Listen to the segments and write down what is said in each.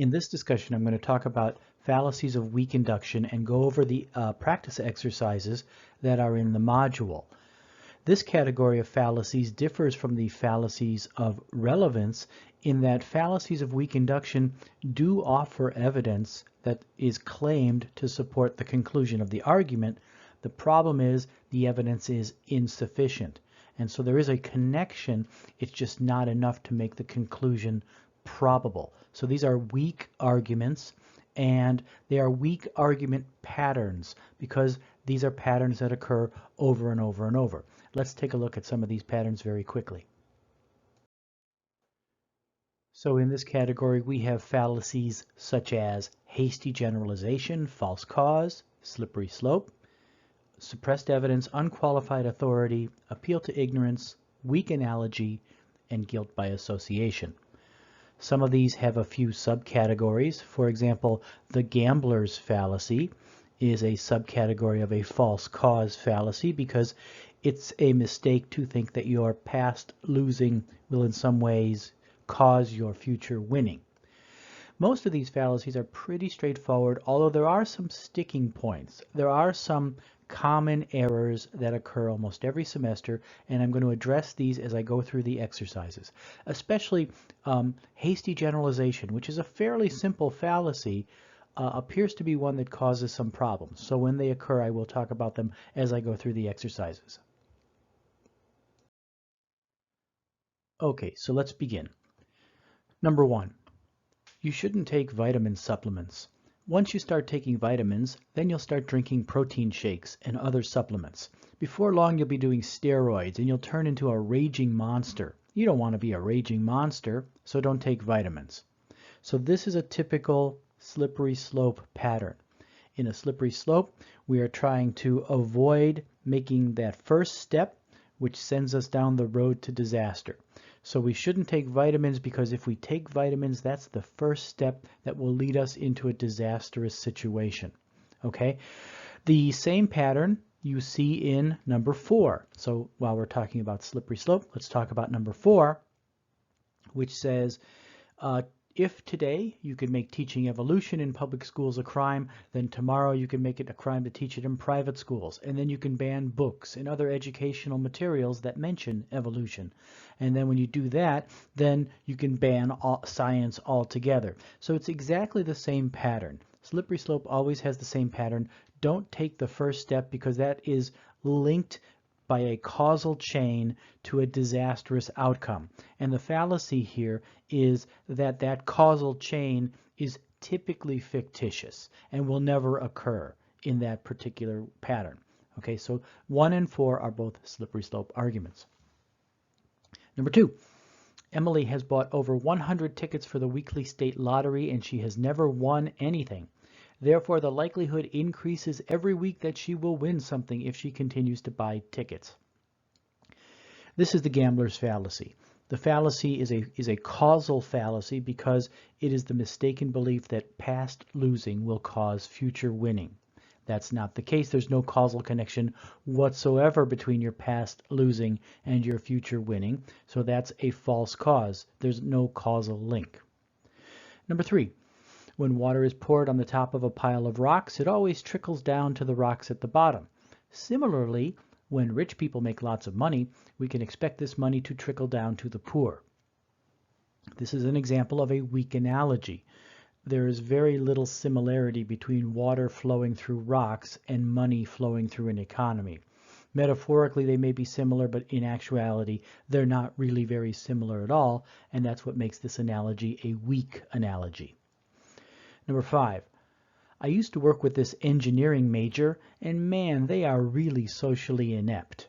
In this discussion, I'm going to talk about fallacies of weak induction and go over the practice exercises that are in the module. This category of fallacies differs from the fallacies of relevance in that fallacies of weak induction do offer evidence that is claimed to support the conclusion of the argument. The problem is the evidence is insufficient. And so there is a connection, it's just not enough to make the conclusion probable. So these are weak arguments, and they are weak argument patterns because these are patterns that occur over and over and over. Let's take a look at some of these patterns very quickly. So in this category, we have fallacies such as hasty generalization, false cause, slippery slope, suppressed evidence, unqualified authority, appeal to ignorance, weak analogy, and guilt by association. Some of these have a few subcategories. For example, the gambler's fallacy is a subcategory of a false cause fallacy because it's a mistake to think that your past losing will in some ways cause your future winning. Most of these fallacies are pretty straightforward, although there are some sticking points. There are some common errors that occur almost every semester, and I'm going to address these as I go through the exercises. Especially hasty generalization, which is a fairly simple fallacy, appears to be one that causes some problems. So when they occur, I will talk about them as I go through the exercises. Okay, so let's begin. Number one, you shouldn't take vitamin supplements. Once you start taking vitamins, then you'll start drinking protein shakes and other supplements. Before long, you'll be doing steroids and you'll turn into a raging monster. You don't want to be a raging monster, so don't take vitamins. So this is a typical slippery slope pattern. In a slippery slope, we are trying to avoid making that first step, which sends us down the road to disaster. So we shouldn't take vitamins because if we take vitamins, that's the first step that will lead us into a disastrous situation. Okay? The same pattern you see in number 4. So while we're talking about slippery slope, let's talk about number 4, which says, if today you could make teaching evolution in public schools a crime, then tomorrow you can make it a crime to teach it in private schools. And then you can ban books and other educational materials that mention evolution. And then when you do that, then you can ban science altogether. So it's exactly the same pattern. Slippery slope always has the same pattern. Don't take the first step because that is linked by a causal chain to a disastrous outcome. And the fallacy here is that that causal chain is typically fictitious and will never occur in that particular pattern. Okay, so 1 and 4 are both slippery slope arguments. Number 2, Emily has bought over 100 tickets for the weekly state lottery and she has never won anything. Therefore, the likelihood increases every week that she will win something if she continues to buy tickets. This is the gambler's fallacy. The fallacy is a causal fallacy because it is the mistaken belief that past losing will cause future winning. That's not the case. There's no causal connection whatsoever between your past losing and your future winning. So that's a false cause. There's no causal link. Number 3. When water is poured on the top of a pile of rocks, it always trickles down to the rocks at the bottom. Similarly, when rich people make lots of money, we can expect this money to trickle down to the poor. This is an example of a weak analogy. There is very little similarity between water flowing through rocks and money flowing through an economy. Metaphorically, they may be similar, but in actuality, they're not really very similar at all, and that's what makes this analogy a weak analogy. Number 5, I used to work with this engineering major, and man, they are really socially inept.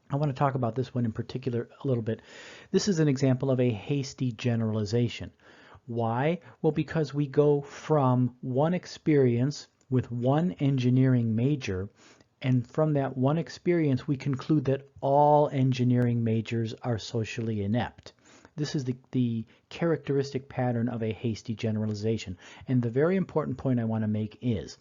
I want to talk about this one in particular a little bit. This is an example of a hasty generalization. Why? Well, because we go from one experience with one engineering major, and from that one experience, we conclude that all engineering majors are socially inept. This is the characteristic pattern of a hasty generalization. And the very important point I want to make is,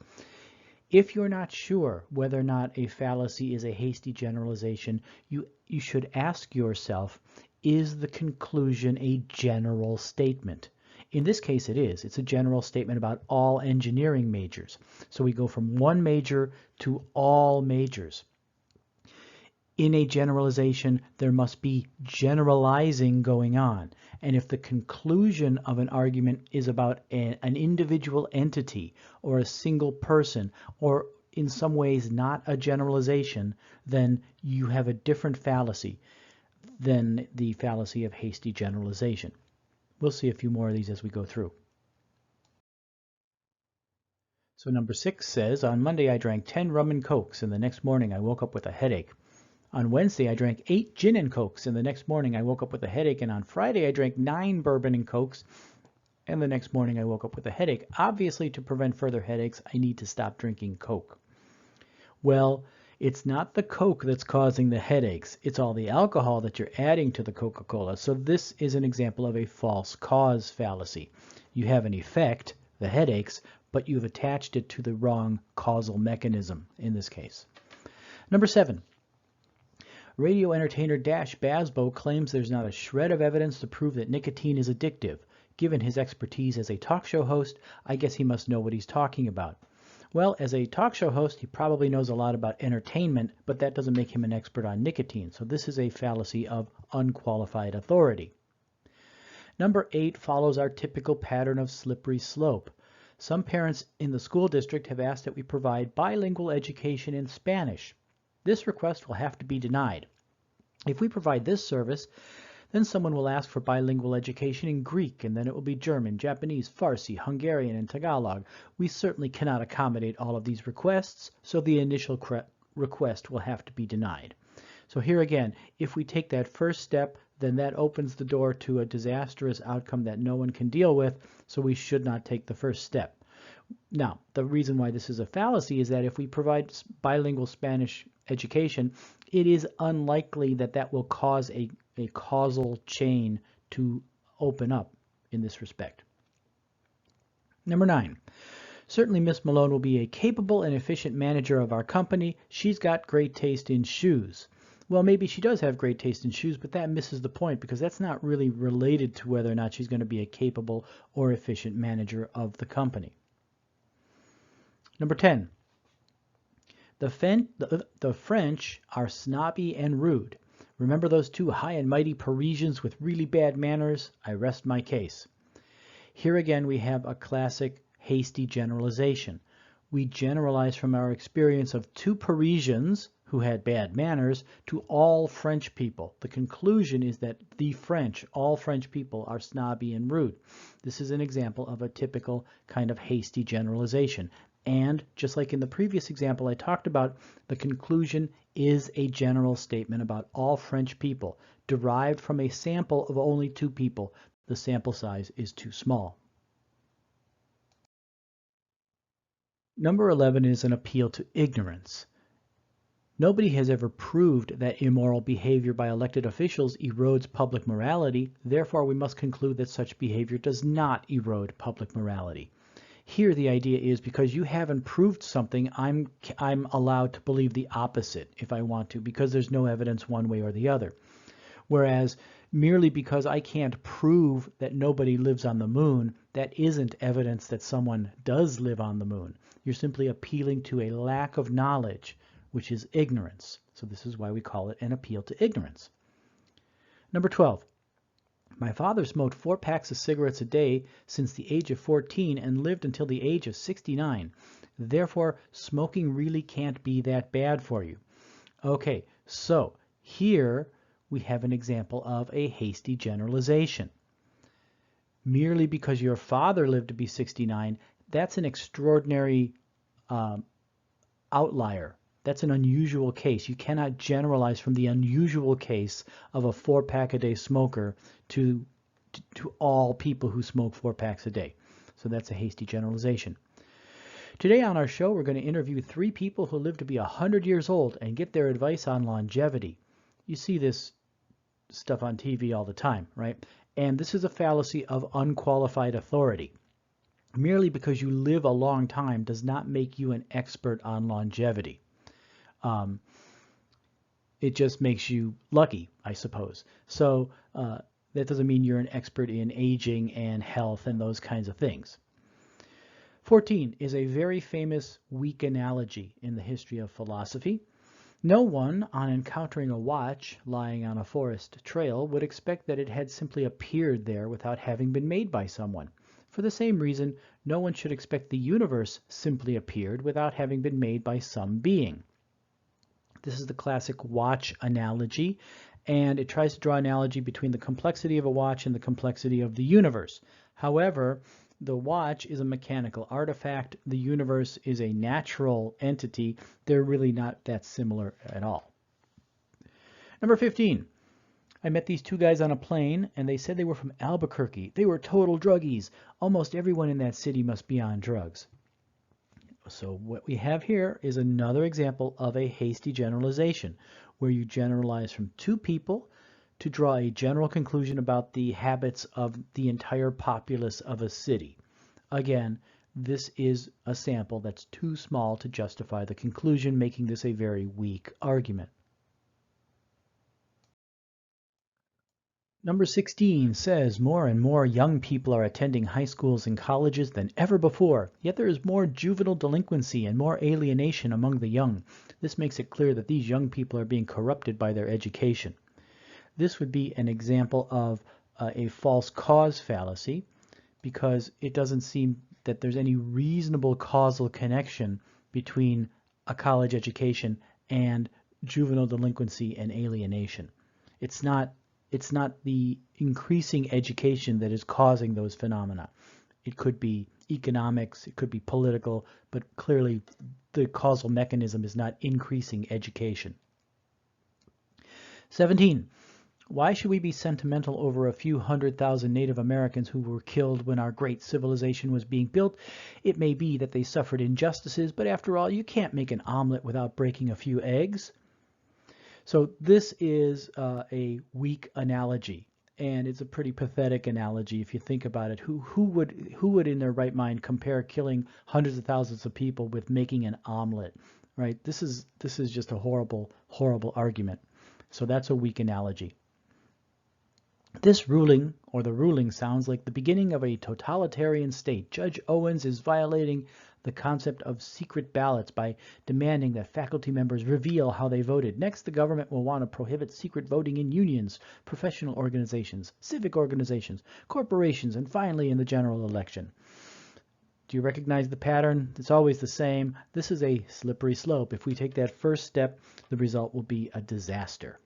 if you're not sure whether or not a fallacy is a hasty generalization, you should ask yourself, is the conclusion a general statement? In this case, it is. It's a general statement about all engineering majors. So we go from one major to all majors. In a generalization, there must be generalizing going on. And if the conclusion of an argument is about an individual entity or a single person, or in some ways not a generalization, then you have a different fallacy than the fallacy of hasty generalization. We'll see a few more of these as we go through. So number 6 says, on Monday I drank 10 rum and cokes, and the next morning I woke up with a headache. On Wednesday I drank 8 gin and cokes, and the next morning I woke up with a headache. And on Friday I drank 9 bourbon and cokes, and the next morning I woke up with a headache. Obviously, to prevent further headaches, I need to stop drinking Coke. Well, it's not the Coke that's causing the headaches. It's all the alcohol that you're adding to the Coca-Cola. So this is an example of a false cause fallacy. You have an effect, the headaches, but you've attached it to the wrong causal mechanism in this case. Number 7. Radio entertainer Dash Basbo claims there's not a shred of evidence to prove that nicotine is addictive. Given his expertise as a talk show host, I guess he must know what he's talking about. Well, as a talk show host, he probably knows a lot about entertainment, but that doesn't make him an expert on nicotine. So this is a fallacy of unqualified authority. Number 8 follows our typical pattern of slippery slope. Some parents in the school district have asked that we provide bilingual education in Spanish. This request will have to be denied. If we provide this service, then someone will ask for bilingual education in Greek, and then it will be German, Japanese, Farsi, Hungarian, and Tagalog. We certainly cannot accommodate all of these requests, so the initial request will have to be denied. So here again, if we take that first step, then that opens the door to a disastrous outcome that no one can deal with, so we should not take the first step. Now, the reason why this is a fallacy is that if we provide bilingual Spanish education, it is unlikely that that will cause a causal chain to open up in this respect. Number 9. Certainly Miss Malone will be a capable and efficient manager of our company. She's got great taste in shoes. Well, maybe she does have great taste in shoes, but that misses the point because that's not really related to whether or not she's going to be a capable or efficient manager of the company. Number 10. The French are snobby and rude. Remember those two high and mighty Parisians with really bad manners? I rest my case. Here again we have a classic hasty generalization. We generalize from our experience of two Parisians who had bad manners to all French people. The conclusion is that the French, all French people, are snobby and rude. This is an example of a typical kind of hasty generalization. And just like in the previous example I talked about, the conclusion is a general statement about all French people, derived from a sample of only 2 people. The sample size is too small. Number 11 is an appeal to ignorance. Nobody has ever proved that immoral behavior by elected officials erodes public morality. Therefore, we must conclude that such behavior does not erode public morality. Here the idea is because you haven't proved something, I'm allowed to believe the opposite if I want to, because there's no evidence one way or the other. Whereas merely because I can't prove that nobody lives on the moon, that isn't evidence that someone does live on the moon. You're simply appealing to a lack of knowledge, which is ignorance. So this is why we call it an appeal to ignorance. Number 12. My father smoked 4 packs of cigarettes a day since the age of 14 and lived until the age of 69. Therefore, smoking really can't be that bad for you. Okay, so here we have an example of a hasty generalization. Merely because your father lived to be 69, that's an extraordinary outlier. That's an unusual case. You cannot generalize from the unusual case of a 4-pack-a-day smoker to all people who smoke 4 packs a day. So that's a hasty generalization. Today on our show, we're going to interview 3 people who live to be 100 years old and get their advice on longevity. You see this stuff on TV all the time, right? And this is a fallacy of unqualified authority. Merely because you live a long time does not make you an expert on longevity. It just makes you lucky, I suppose. So That doesn't mean you're an expert in aging and health and those kinds of things. 14 is a very famous weak analogy in the history of philosophy. No one, on encountering a watch lying on a forest trail, would expect that it had simply appeared there without having been made by someone. For the same reason, no one should expect the universe simply appeared without having been made by some being. This is the classic watch analogy, and it tries to draw an analogy between the complexity of a watch and the complexity of the universe. However, the watch is a mechanical artifact. The universe is a natural entity. They're really not that similar at all. Number 15. I met these two guys on a plane, and they said they were from Albuquerque. They were total druggies. Almost everyone in that city must be on drugs. So what we have here is another example of a hasty generalization, where you generalize from two people to draw a general conclusion about the habits of the entire populace of a city. Again, this is a sample that's too small to justify the conclusion, making this a very weak argument. Number 16 says more and more young people are attending high schools and colleges than ever before, yet there is more juvenile delinquency and more alienation among the young. This makes it clear that these young people are being corrupted by their education. This would be an example of a false cause fallacy, because it doesn't seem that there's any reasonable causal connection between a college education and juvenile delinquency and alienation. It's not the increasing education that is causing those phenomena. It could be economics, it could be political, but clearly the causal mechanism is not increasing education. 17. Why should we be sentimental over a few 100,000 Native Americans who were killed when our great civilization was being built? It may be that they suffered injustices, but after all, you can't make an omelet without breaking a few eggs. So this is a weak analogy, and it's a pretty pathetic analogy if you think about it. Who would in their right mind compare killing hundreds of thousands of people with making an omelet, right? This is just a horrible argument. So that's a weak analogy. This ruling, or the ruling, sounds like the beginning of a totalitarian state. Judge Owens is violating the concept of secret ballots by demanding that faculty members reveal how they voted. Next, the government will want to prohibit secret voting in unions, professional organizations, civic organizations, corporations, and finally in the general election. Do you recognize the pattern? It's always the same. This is a slippery slope. If we take that first step, the result will be a disaster.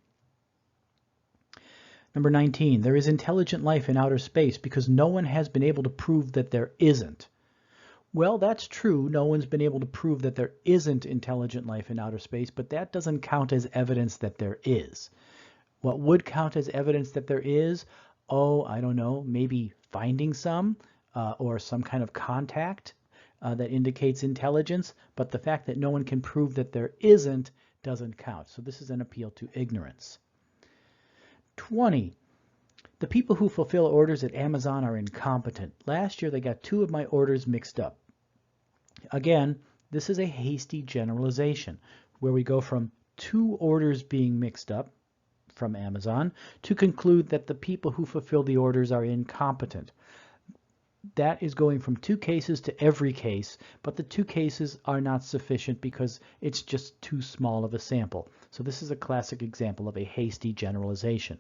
Number 19, there is intelligent life in outer space because no one has been able to prove that there isn't. Well, that's true. No one's been able to prove that there isn't intelligent life in outer space, but that doesn't count as evidence that there is. What would count as evidence that there is? Oh, I don't know, maybe finding some or some kind of contact that indicates intelligence, but the fact that no one can prove that there isn't doesn't count. So this is an appeal to ignorance. 20. The people who fulfill orders at Amazon are incompetent. Last year they got 2 of my orders mixed up. Again, this is a hasty generalization where we go from 2 orders being mixed up from Amazon to conclude that the people who fulfill the orders are incompetent. That is going from 2 cases to every case, but the 2 cases are not sufficient because it's just too small of a sample. So this is a classic example of a hasty generalization.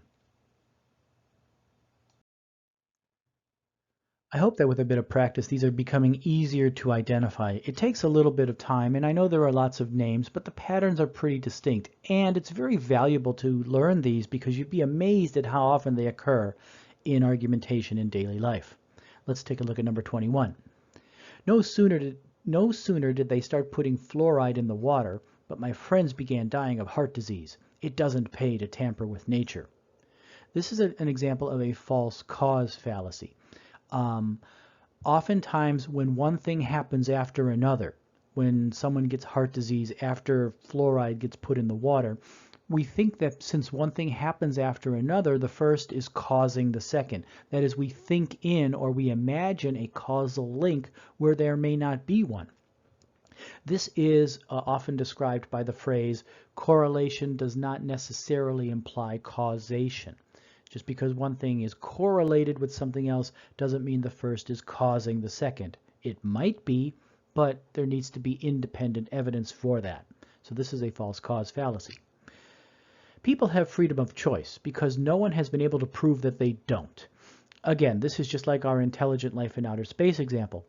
I hope that with a bit of practice, these are becoming easier to identify. It takes a little bit of time, and I know there are lots of names, but the patterns are pretty distinct. And it's very valuable to learn these because you'd be amazed at how often they occur in argumentation in daily life. Let's take a look at number 21. No sooner did they start putting fluoride in the water, but my friends began dying of heart disease. It doesn't pay to tamper with nature. This is an example of a false cause fallacy. Oftentimes when one thing happens after another, when someone gets heart disease after fluoride gets put in the water, we think that since one thing happens after another, the first is causing the second. That is, we think in or we imagine a causal link where there may not be one. This is often described by the phrase, correlation does not necessarily imply causation. Just because one thing is correlated with something else doesn't mean the first is causing the second. It might be, but there needs to be independent evidence for that. So this is a false cause fallacy. People have freedom of choice because no one has been able to prove that they don't. Again, this is just like our intelligent life in outer space example.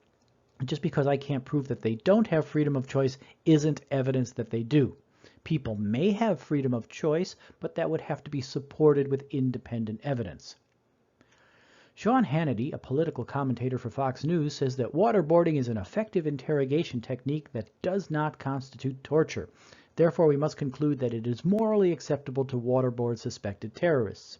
Just because I can't prove that they don't have freedom of choice isn't evidence that they do. People may have freedom of choice, but that would have to be supported with independent evidence. Sean Hannity, a political commentator for Fox News, says that waterboarding is an effective interrogation technique that does not constitute torture. Therefore, we must conclude that it is morally acceptable to waterboard suspected terrorists.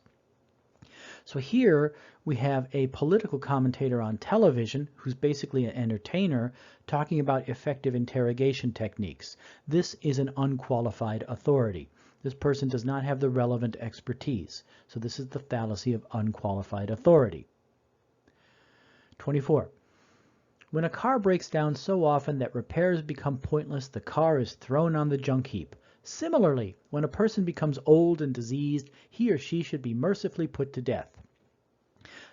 So here we have a political commentator on television who's basically an entertainer talking about effective interrogation techniques. This is an unqualified authority. This person does not have the relevant expertise. So this is the fallacy of unqualified authority. 24. When a car breaks down so often that repairs become pointless, the car is thrown on the junk heap. Similarly, when a person becomes old and diseased, he or she should be mercifully put to death.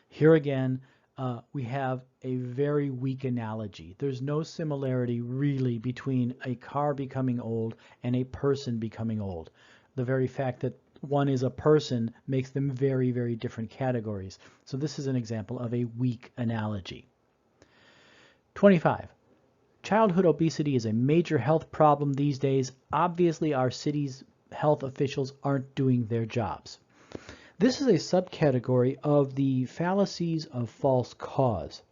Here again, we have a very weak analogy. There's no similarity really between a car becoming old and a person becoming old. The very fact that one is a person makes them very, very different categories. So this is an example of a weak analogy. 25. Childhood obesity is a major health problem these days. Obviously, our city's health officials aren't doing their jobs. This is a subcategory of the fallacies of false cause.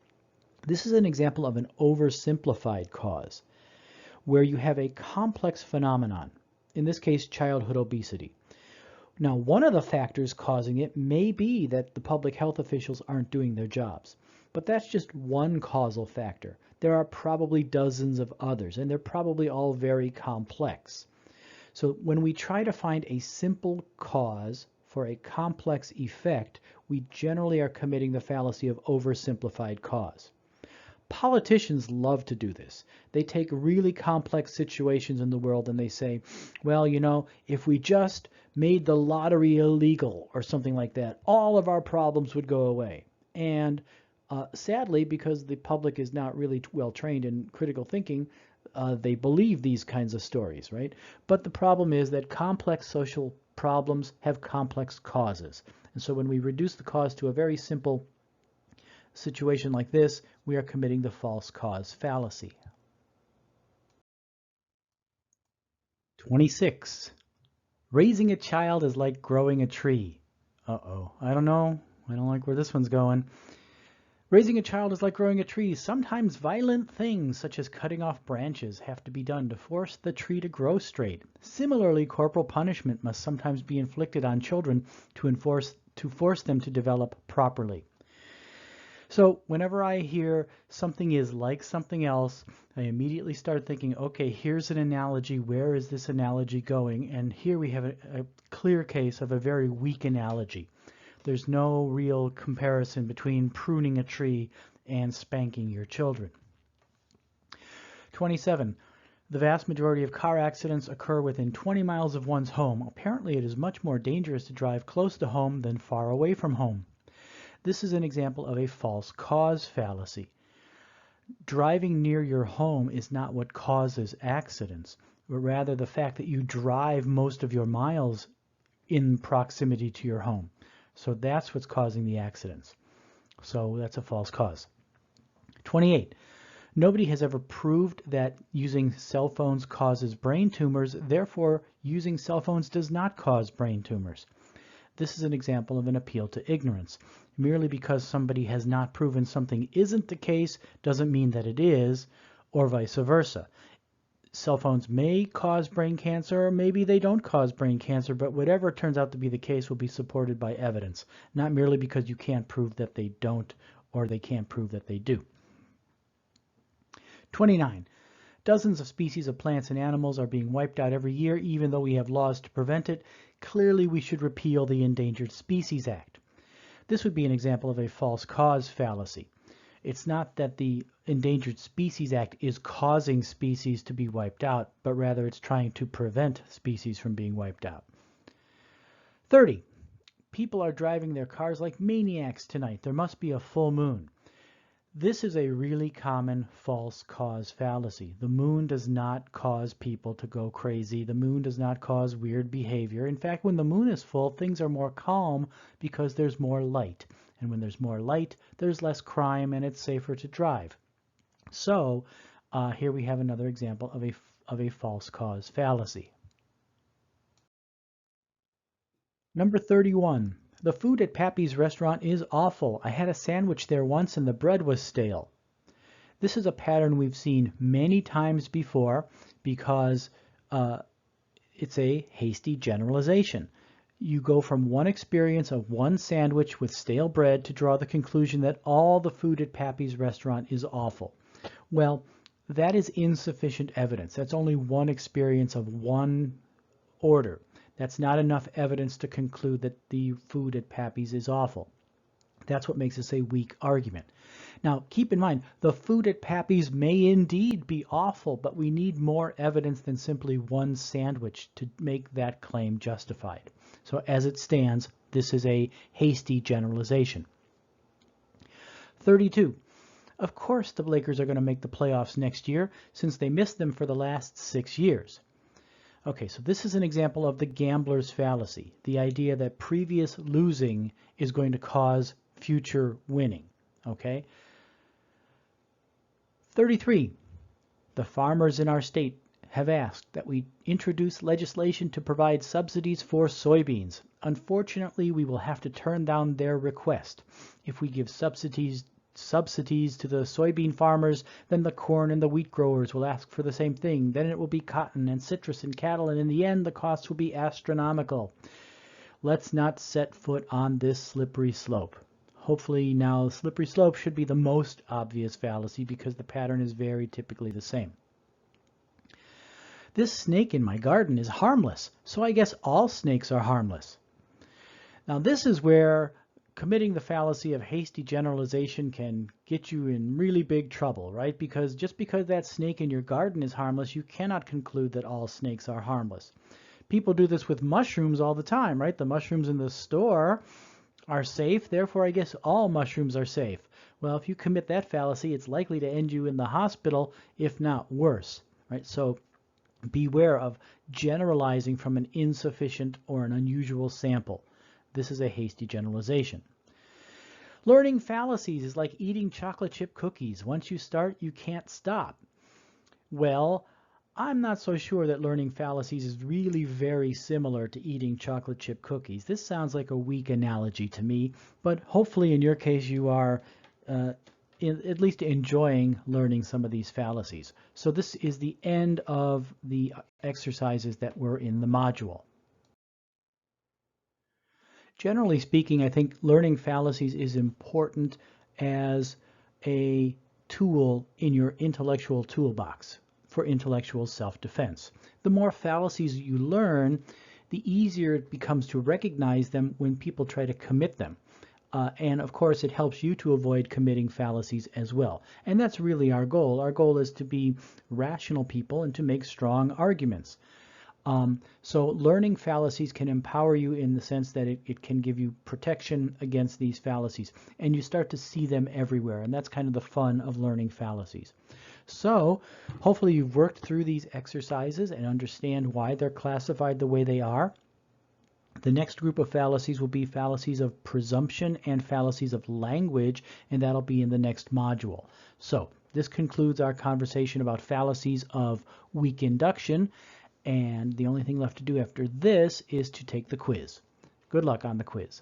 This is an example of an oversimplified cause, where you have a complex phenomenon, in this case, childhood obesity. Now, one of the factors causing it may be that the public health officials aren't doing their jobs, but that's just one causal factor. There are probably dozens of others, and they're probably all very complex. So when we try to find a simple cause for a complex effect, we generally are committing the fallacy of oversimplified cause. Politicians love to do this. They take really complex situations in the world and they say, well, you know, if we just made the lottery illegal or something like that, all of our problems would go away. And sadly, because the public is not really well trained in critical thinking, they believe these kinds of stories, right? But the problem is that complex social problems have complex causes. And so when we reduce the cause to a very simple situation like this, we are committing the false cause fallacy. 26. Raising a child is like growing a tree. Uh-oh. I don't know. I don't like where this one's going. Raising a child is like growing a tree. Sometimes violent things, such as cutting off branches, have to be done to force the tree to grow straight. Similarly, corporal punishment must sometimes be inflicted on children to force them to develop properly. So whenever I hear something is like something else, I immediately start thinking, okay, here's an analogy. Where is this analogy going? And here we have a clear case of a very weak analogy. There's no real comparison between pruning a tree and spanking your children. 27. The vast majority of car accidents occur within 20 miles of one's home. Apparently, it is much more dangerous to drive close to home than far away from home. This is an example of a false cause fallacy. Driving near your home is not what causes accidents, but rather the fact that you drive most of your miles in proximity to your home. So that's what's causing the accidents. So that's a false cause. 28. Nobody has ever proved that using cell phones causes brain tumors. Therefore, using cell phones does not cause brain tumors. This is an example of an appeal to ignorance. Merely because somebody has not proven something isn't the case doesn't mean that it is, or vice versa. Cell phones may cause brain cancer, or maybe they don't cause brain cancer, but whatever turns out to be the case will be supported by evidence, not merely because you can't prove that they don't or they can't prove that they do. 29. Dozens of species of plants and animals are being wiped out every year, even though we have laws to prevent it. Clearly, we should repeal the Endangered Species Act. This would be an example of a false cause fallacy. It's not that the Endangered Species Act is causing species to be wiped out, but rather it's trying to prevent species from being wiped out. 30. People are driving their cars like maniacs tonight. There must be a full moon. This is a really common false cause fallacy. The moon does not cause people to go crazy. The moon does not cause weird behavior. In fact, when the moon is full, things are more calm because there's more light. And when there's more light, there's less crime and it's safer to drive. So here we have another example of a false cause fallacy. Number 31. The food at Pappy's restaurant is awful. I had a sandwich there once and the bread was stale. This is a pattern we've seen many times before because it's a hasty generalization. You go from one experience of one sandwich with stale bread to draw the conclusion that all the food at Pappy's restaurant is awful. Well, that is insufficient evidence. That's only one experience of one order. That's not enough evidence to conclude that the food at Pappy's is awful. That's what makes this a weak argument. Now, keep in mind, the food at Pappy's may indeed be awful, but we need more evidence than simply one sandwich to make that claim justified. So as it stands, this is a hasty generalization. 32. Of course the Lakers are going to make the playoffs next year since they missed them for the last 6 years. Okay, so this is an example of the gambler's fallacy, the idea that previous losing is going to cause future winning. Okay? 33. The farmers in our state have asked that we introduce legislation to provide subsidies for soybeans. Unfortunately, we will have to turn down their request. If we give subsidies to the soybean farmers, then the corn and the wheat growers will ask for the same thing. Then it will be cotton and citrus and cattle, and in the end the costs will be astronomical. Let's not set foot on this slippery slope. Hopefully now the slippery slope should be the most obvious fallacy because the pattern is very typically the same. This snake in my garden is harmless, so I guess all snakes are harmless. Now this is where committing the fallacy of hasty generalization can get you in really big trouble, right? Because just because that snake in your garden is harmless, you cannot conclude that all snakes are harmless. People do this with mushrooms all the time, right? The mushrooms in the store are safe, therefore I guess all mushrooms are safe. Well, if you commit that fallacy, it's likely to end you in the hospital, if not worse, right? So beware of generalizing from an insufficient or an unusual sample. This is a hasty generalization. Learning fallacies is like eating chocolate chip cookies. Once you start, you can't stop. Well, I'm not so sure that learning fallacies is really very similar to eating chocolate chip cookies. This sounds like a weak analogy to me, but hopefully in your case you are at least enjoying learning some of these fallacies. So this is the end of the exercises that were in the module. Generally speaking, I think learning fallacies is important as a tool in your intellectual toolbox for intellectual self-defense. The more fallacies you learn, the easier it becomes to recognize them when people try to commit them. And of course, it helps you to avoid committing fallacies as well. And that's really our goal. Our goal is to be rational people and to make strong arguments. So learning fallacies can empower you in the sense that it can give you protection against these fallacies, and you start to see them everywhere, and that's kind of the fun of learning fallacies. So hopefully you've worked through these exercises and understand why they're classified the way they are. The next group of fallacies will be fallacies of presumption and fallacies of language, and that'll be in the next module. So this concludes our conversation about fallacies of weak induction. And the only thing left to do after this is to take the quiz. Good luck on the quiz.